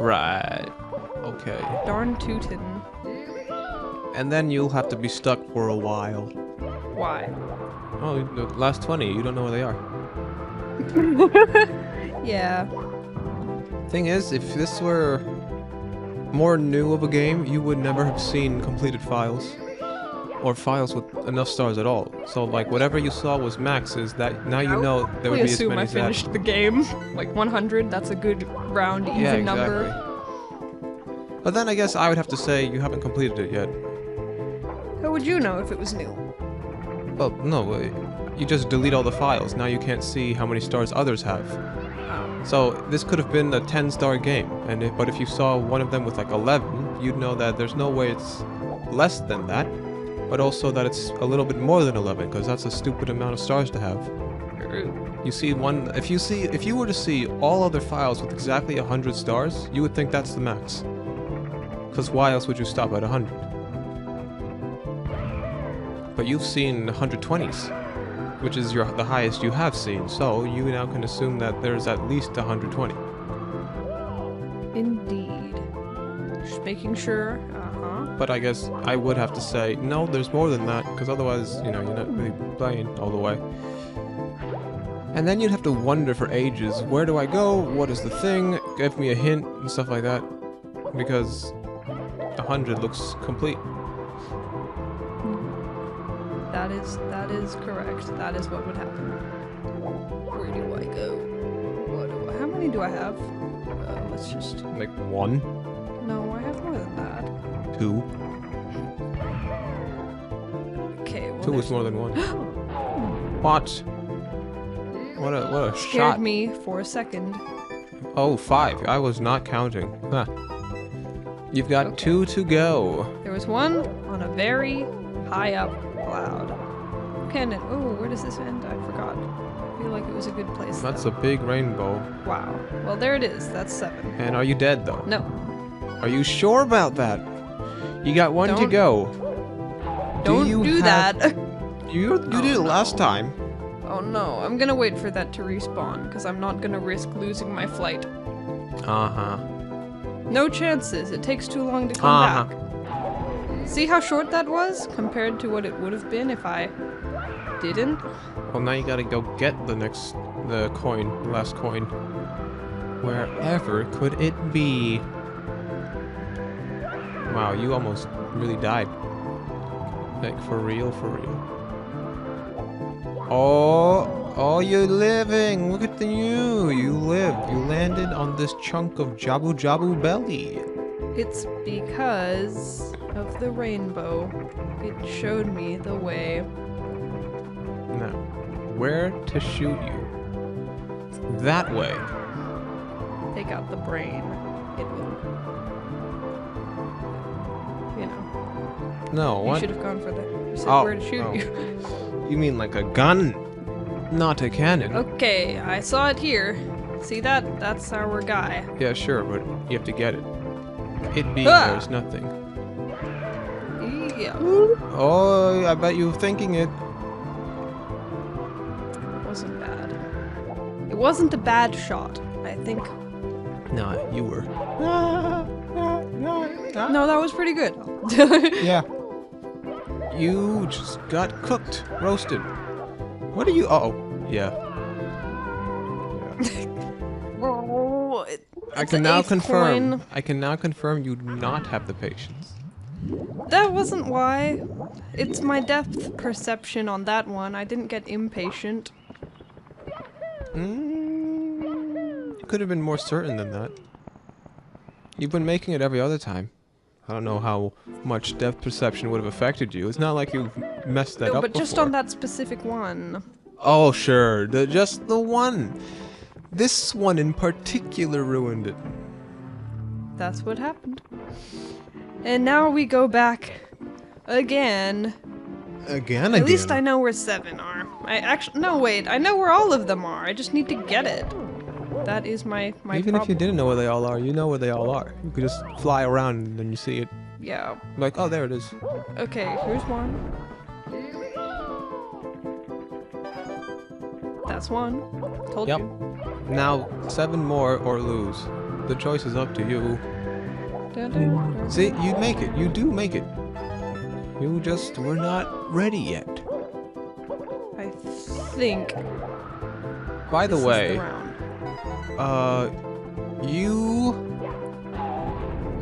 Right. Okay. Darn tootin'. And then you'll have to be stuck for a while. Why? Oh, the last 20, you don't know where they are. Yeah. Thing is, if this were more new of a game, you would never have seen completed files. Or files with enough stars at all. So, like, whatever you saw was maxes, that now you know there would We be as assume many I as that. finished the game. Like 100, that's a good round, even Yeah, number. exactly. But then I guess I would have to say you haven't completed it yet. How would you know if it was new? Well, no, you just delete all the files. Now you can't see how many stars others have. So this could have been a 10-star game, but if you saw one of them with like 11, you'd know that there's no way it's less than that, but also that it's a little bit more than 11, because that's a stupid amount of stars to have. You see one, if you were to see all other files with exactly 100 stars, you would think that's the max. Because why else would you stop at 100? But you've seen 120s, which is the highest you have seen, so you now can assume that there's at least 120. Indeed. Just making sure. But I guess I would have to say, no, there's more than that, because otherwise, you know, you're not really playing all the way. And then you'd have to wonder for ages, where do I go? What is the thing? Give me a hint and stuff like that. Because 100 looks complete. That is correct. That is what would happen. Where do I go? How many do I have? Let's just... Like 1? No, I have more than that. 2? Okay, well 2 is more than 1. What? What a scared shot. me for a second. Oh, 5. I was not counting. Huh. You've got Okay. 2 to go. There was one on a very high up cloud. Cannon. Oh, where does this end? I forgot. I feel like it was a good place. That's though. a big rainbow. Wow. Well, there it is. That's 7. And are you dead, though? No. Are you sure about that? You got 1 to Don't- go. Don't you do have- that. You did it last time. Oh no, I'm gonna wait for that to respawn, because I'm not gonna risk losing my flight. Uh-huh. No chances. It takes too long to come Uh-huh. back. See how short that was compared to what it would have been if I didn't? Well, now you gotta go get the last coin. Wherever could it be? Wow, you almost really died. Like, for real, for real. Oh, you're living! Look at you! You lived. You landed on this chunk of Jabu Jabu belly. It's because of the rainbow. It showed me the way. Now, where to shoot you? That way. Take out the brain. It will. You know. No, You what? should have gone for the. You said Oh, where to shoot oh. you. You mean like a gun? Not a cannon. Okay, I saw it here. See that? That's our guy. Yeah, sure, but you have to get it. It being Ah! there's nothing. Yeah. Oh, I bet you're thinking it. It wasn't bad. It wasn't a bad shot, I think. Nah, you were. No, that was pretty good. Yeah. You just got cooked, roasted. What are you? Oh, yeah. Oh, I it's can an now eighth confirm. coin. I can now confirm you do not have the patience. That wasn't why. It's my depth perception on that one. I didn't get impatient. You could have been more certain than that. You've been making it every other time. I don't know how much depth perception would have affected you. It's not like you've messed that No, up but just before. on that specific one. Oh, sure. Just the one. This one in particular ruined it. That's what happened. And now we go back again. Again. At least I know where 7 are. No, wait. I know where all of them are. I just need to get it. That is my Even if you problem. didn't know where they all are, you know where they all are. You could just fly around and then you see it. Yeah. Like, oh, there it is. Okay, here's one. That's one. Told Yep. you. Now, 7 more or lose. the choice is up to you. Dun, dun, dun. See, you make it. You do make it. You just were not ready yet. I think. By the this is way, round. you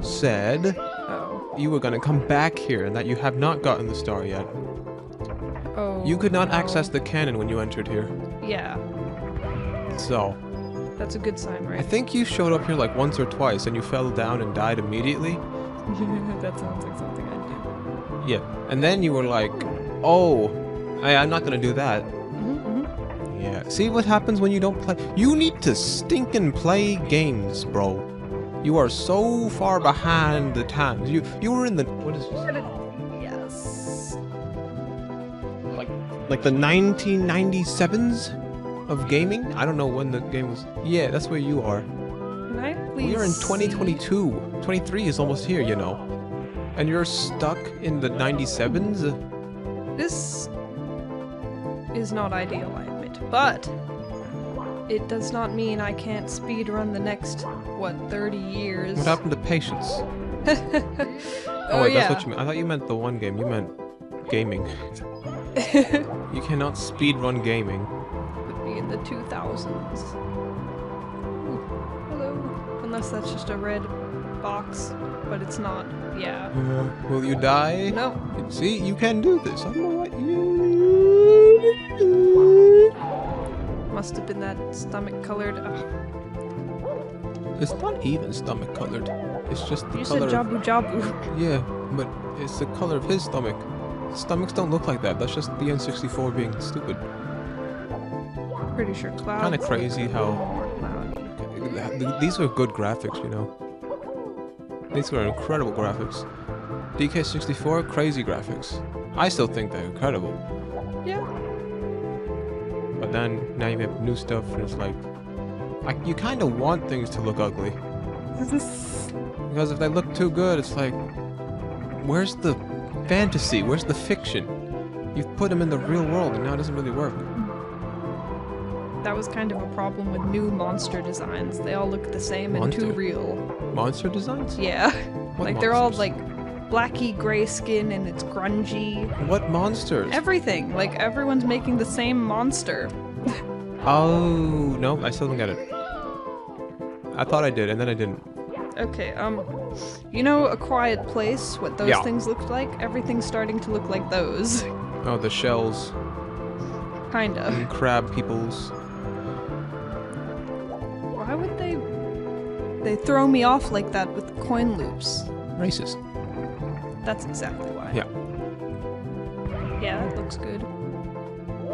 said Oh. you were gonna come back here and that you have not gotten the star yet. Oh. You could not no. access the cannon when you entered here. Yeah, So, that's a good sign, I right? think you showed up here like once or twice and you fell down and died immediately. That sounds like something I'd do. Yeah. And then you were like, oh, I'm not gonna do that. Yeah. See what happens when you don't play? You need to stinkin' play games, bro. You are so far behind the times. You were in the what is this? Yes. Like the 1997s of gaming? I don't know when the game was. Yeah, that's where you are. Can I please We are in see? 2022. 23 is almost here, you know. And you're stuck in the 97s? This is not ideal, I admit, but it does not mean I can't speedrun the next, 30 years? What happened to patience? Oh, wait, yeah. that's what you meant. I thought you meant the one game. You meant gaming. You cannot speedrun gaming. Would be in the 2000s. Ooh, hello. Unless that's just a red box, but it's not. Yeah. Will you die? No. See, you can do this. I don't know what you... Must have been that stomach-colored. It's not even stomach colored. It's just the You said color. Jabu Jabu. Yeah, but it's the color of his stomach. Stomachs don't look like that. That's just the N64 being stupid. Pretty sure clouds. Kind of crazy how More cloudy. these were good graphics, you know. These were incredible graphics. DK64, crazy graphics. I still think they're incredible. Yeah. But then now you have new stuff, and it's like, you kind of want things to look ugly. Because if they look too good, it's like, where's the fantasy? Where's the fiction? You've put them in the real world, and now it doesn't really work. That was kind of a problem with new monster designs. They all look the same and Monster? too real. Monster designs? Yeah. What Like they're all monsters? like blacky gray skin and it's grungy. What monsters? Everything. Like everyone's making the same monster. Oh, no, I still don't get it. I thought I did, and then I didn't. Okay, you know A Quiet Place, what those Yeah. things looked like? Everything's starting to look like those. Oh, the shells Kinda. and crab peoples. Why would they throw me off like that with coin loops? Racist. That's exactly why. Yeah. Yeah, that looks good.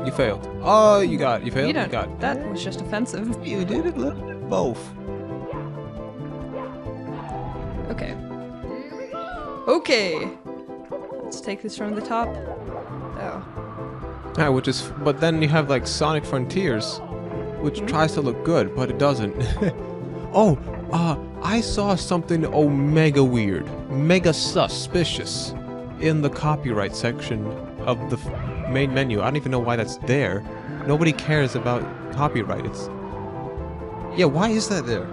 You failed. Oh, you got it. You failed? You don't. got it. That was just offensive. You did it, little bit both. Okay. Okay. Let's take this from the top. Oh. Yeah, which is, but then you have like Sonic Frontiers, which tries to look good, but it doesn't. Oh, I saw something mega weird, mega suspicious in the copyright section of the main menu. I don't even know why that's there. Nobody cares about copyright. Yeah, why is that there?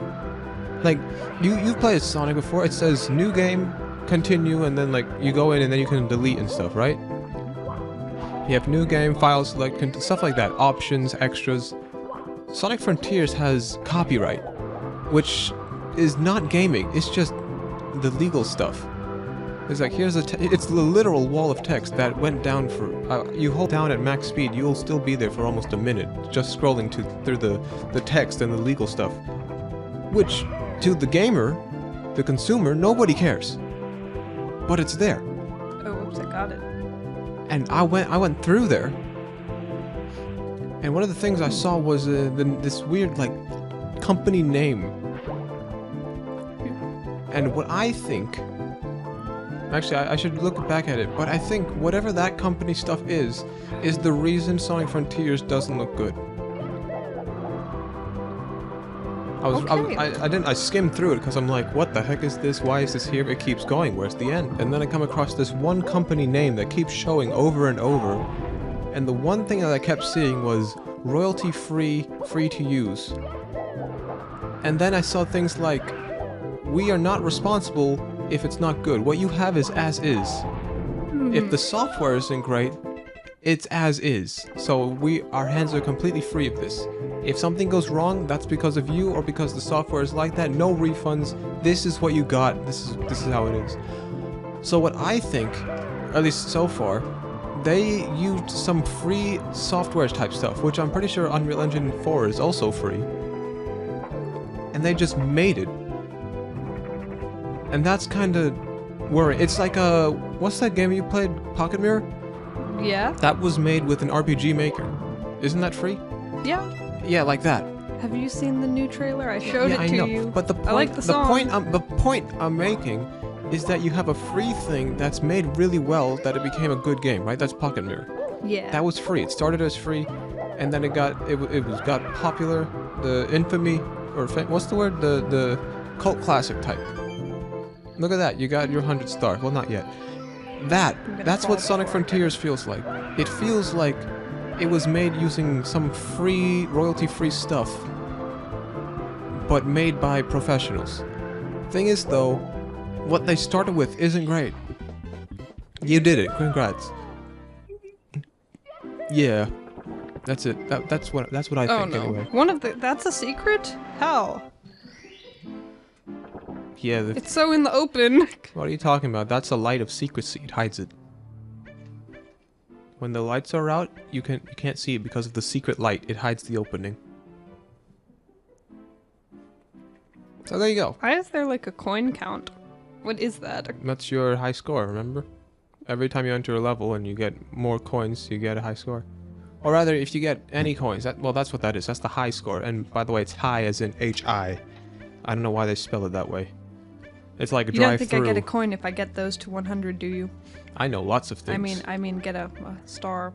Like, you've played Sonic before. It says new game, continue, and then like you go in and then you can delete and stuff, right? You have new game, file select, stuff like that, options, extras. Sonic Frontiers has copyright, which is not gaming. It's just the legal stuff. It's like, here's it's the literal wall of text that went down for, you hold down at max speed, you'll still be there for almost a minute, just scrolling through the text and the legal stuff. Which, to the gamer, the consumer, nobody cares. But it's there. Oh, whoops, I got it. And I went through there, and one of the things I saw was this weird, like, company name. And what I think... Actually, I should look back at it, but I think whatever that company stuff is the reason Sonic Frontiers doesn't look good. I skimmed through it because I'm like, what the heck is this? Why is this here? It keeps going. Where's the end? And then I come across this one company name that keeps showing over and over. And the one thing that I kept seeing was royalty free, free to use. And then I saw things like, we are not responsible if it's not good. What you have is as is. If the software isn't great, it's as is. So our hands are completely free of this. If something goes wrong, that's because of you or because the software is like that. No refunds. This is what you got. This is how it is. So what I think, at least so far, they used some free software type stuff, which I'm pretty sure Unreal Engine 4 is also free. And they just made it. And that's kind of worrying. It's like what's that game you played? Pocket Mirror? Yeah. That was made with an RPG Maker. Isn't that free? Yeah. Yeah, like that. Have you seen the new trailer? I showed Yeah, it to I know. you. But the point, I like the song. the point I'm making is that you have a free thing that's made really well that it became a good game, right? That's Pocket Mirror. Yeah. That was free. It started as free, and then it got popular. The infamy, or what's the word? The cult classic type. Look at that. You got your 100 star. Well, not yet. That's what Sonic Frontiers feels like. It feels like it was made using some free, royalty-free stuff, but made by professionals. Thing is, though, what they started with isn't great. You did it. Congrats. Yeah, that's it. That's what I think anyway. That's a secret? How? Yeah. It's so in the open. What are you talking about? That's a light of secrecy. It hides it. When the lights are out, you can't see it because of the secret light. It hides the opening. So there you go. Why is there like a coin count? What is that? That's your high score, remember? Every time you enter a level and you get more coins, you get a high score. Or rather, if you get any coins, that's what that is. That's the high score. And by the way, it's high as in H-I. I don't know why they spell it that way. It's like a drive-through. You don't think I get a coin if I get those to 100, do you? I know lots of things. I mean, get a star.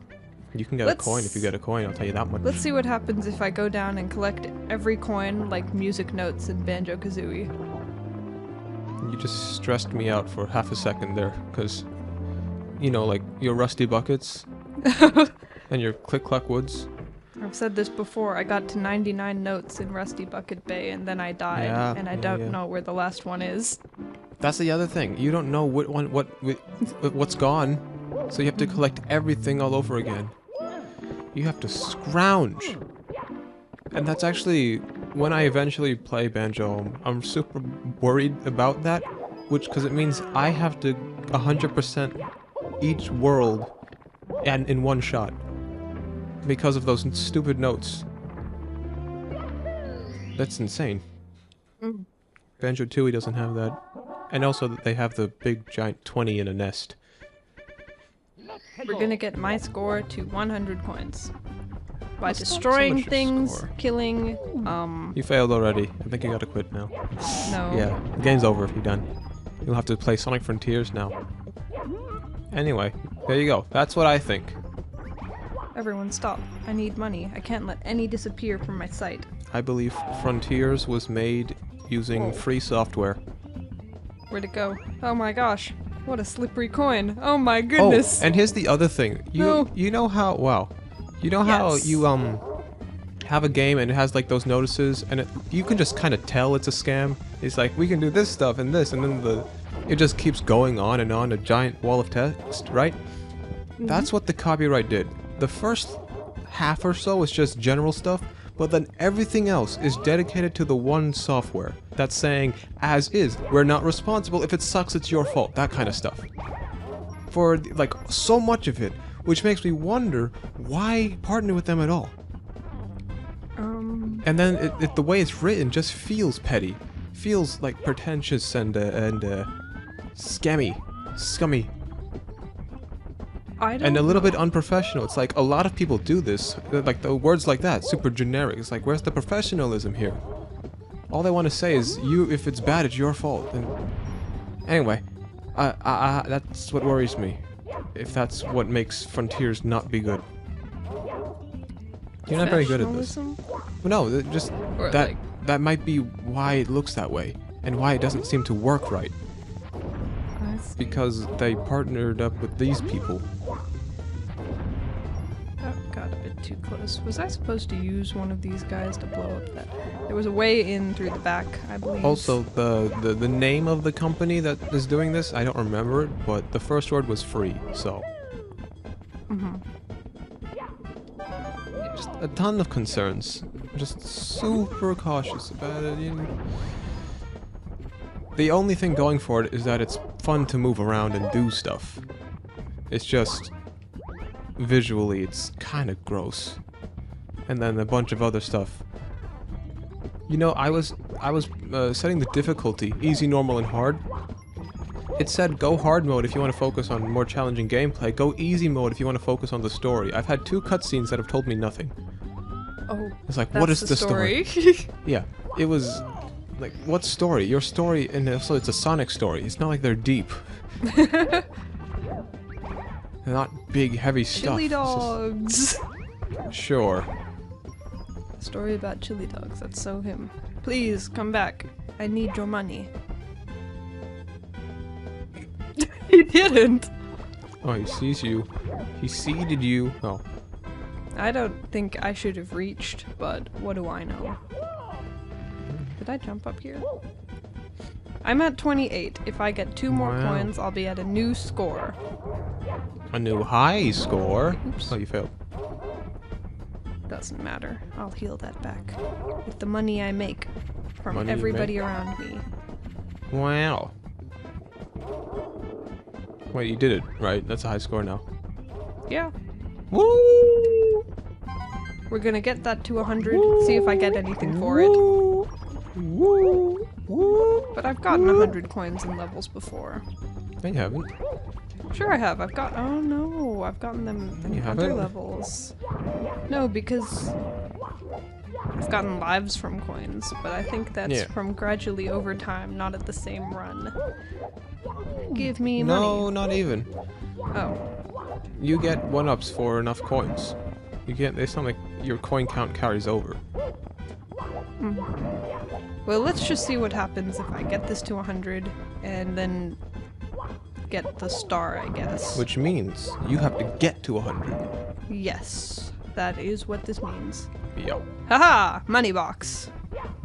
You can get a coin if you get a coin, I'll tell you that much. Let's see what happens if I go down and collect every coin like music notes in Banjo-Kazooie. You just stressed me out for half a second there, because, you know, like your rusty buckets and your click-clack woods. I've said this before, I got to 99 notes in Rusty Bucket Bay and then I died, and I don't know where the last one is. That's the other thing. You don't know what's gone, so you have to collect everything all over again. You have to scrounge. And that's actually, when I eventually play Banjo, I'm super worried about that, because it means I have to 100% each world and in one shot. Because of those stupid notes. That's insane. Banjo-Tooie doesn't have that. And also they have the big giant 20 in a nest. We're gonna get my score to 100 coins. By destroying things, killing, You failed already. I think you gotta quit now. No. Yeah, the game's over if you're done. You'll have to play Sonic Frontiers now. Anyway, there you go. That's what I think. Everyone stop. I need money. I can't let any disappear from my sight. I believe Frontiers was made using free software. Where'd it go? Oh my gosh. What a slippery coin. Oh my goodness. Oh, and here's the other thing. You know how, wow. You know how you have a game and it has like those notices and you can just kind of tell it's a scam? It's like, we can do this stuff and this, and then it just keeps going on and on, a giant wall of text, right? That's what the copyright did. The first half or so is just general stuff, but then everything else is dedicated to the one software that's saying, as is, we're not responsible, if it sucks it's your fault, that kind of stuff. For like so much of it, which makes me wonder why partner with them at all. And then the way it's written just feels petty, feels like pretentious and scummy. And a little bit unprofessional. It's like a lot of people do this. Like the words like that, super generic. It's like, where's the professionalism here? All they want to say is, if it's bad, it's your fault. And anyway, that's what worries me. If that's what makes Frontiers not be good. You're not very good at this. No, just that might be why it looks that way, and why it doesn't seem to work right. Because they partnered up with these people. Oh, got a bit get too close. Was I supposed to use one of these guys to blow up that? There was a way in through the back, I believe. Also, the name of the company that is doing this, I don't remember it, but the first word was free, so. Just a ton of concerns. Just super cautious about it. You know. The only thing going for it is that it's fun to move around and do stuff. It's just visually, it's kind of gross. And then a bunch of other stuff. You know, I was setting the difficulty easy, normal, and hard. It said go hard mode if you want to focus on more challenging gameplay. Go easy mode if you want to focus on the story. I've had 2 cutscenes that have told me nothing. Oh, it's like, what is the story? Yeah, it was like, what story? Your story, and also it's a Sonic story. It's not like they're deep. They're not big, heavy stuff. Chili dogs. Sure. Story about chili dogs. That's so him. Please come back. I need your money. He didn't. Oh, he sees you. He seeded you. Oh. I don't think I should have reached, but what do I know? Did I jump up here? I'm at 28. If I get 2 more coins, I'll be at a new score. A new high score? Oops. Oh, you failed. Doesn't matter. I'll heal that back. With the money I make from Money you everybody make? around me. Wow. Wait, you did it, right? That's a high score now. Yeah. Woo! We're gonna get that to 100, see if I get anything for it. Woo! Woo! But I've gotten 100 coins in levels before. No, you haven't. Sure I have. Oh no, I've gotten them in You other haven't? levels. No, because I've gotten lives from coins, but I think that's from gradually over time, not at the same run. Give me money. No, not even. Oh. You get 1-ups for enough coins. You get. It's not like your coin count carries over. Well, let's just see what happens if I get this to 100 and then get the star, I guess. Which means you have to get to 100. Yes, that is what this means. Yep. Haha! Money box.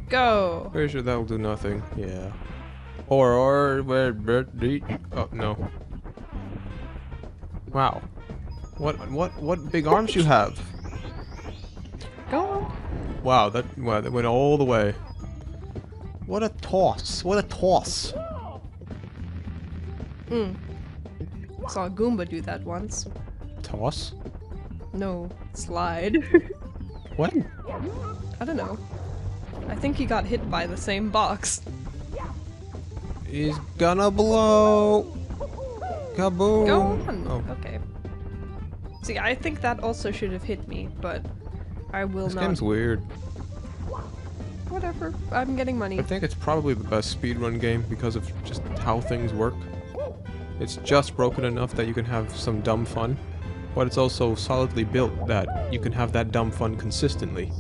Go. Pretty sure that'll do nothing. Yeah. Or where? Oh no. Wow. What big arms you have? Go on. Wow, that went all the way. What a toss! What a toss! Saw a Goomba do that once. Toss? No, slide. What? I don't know. I think he got hit by the same box. He's gonna blow! Kaboom! Go on. Oh. Okay. See, I think that also should have hit me, but I will This not. game's weird. Whatever. I'm getting money. I think it's probably the best speedrun game because of just how things work. It's just broken enough that you can have some dumb fun, but it's also solidly built that you can have that dumb fun consistently.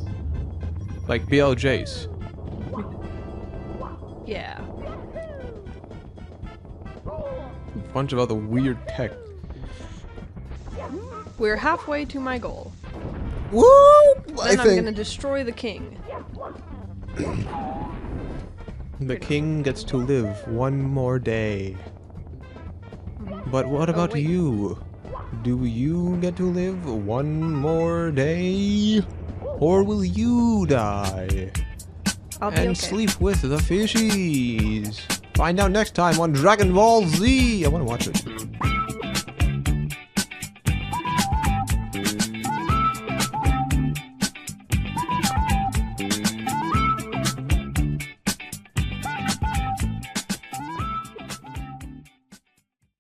Like BLJs. Yeah. A bunch of other weird tech. We're halfway to my goal. Woo! Then I'm gonna destroy the king. The king gets to live one more day. But what about wait. you? Do you get to live one more day? Or will you die? I'll be And okay. sleep with the fishies? Find out next time on Dragon Ball Z! I wanna watch it.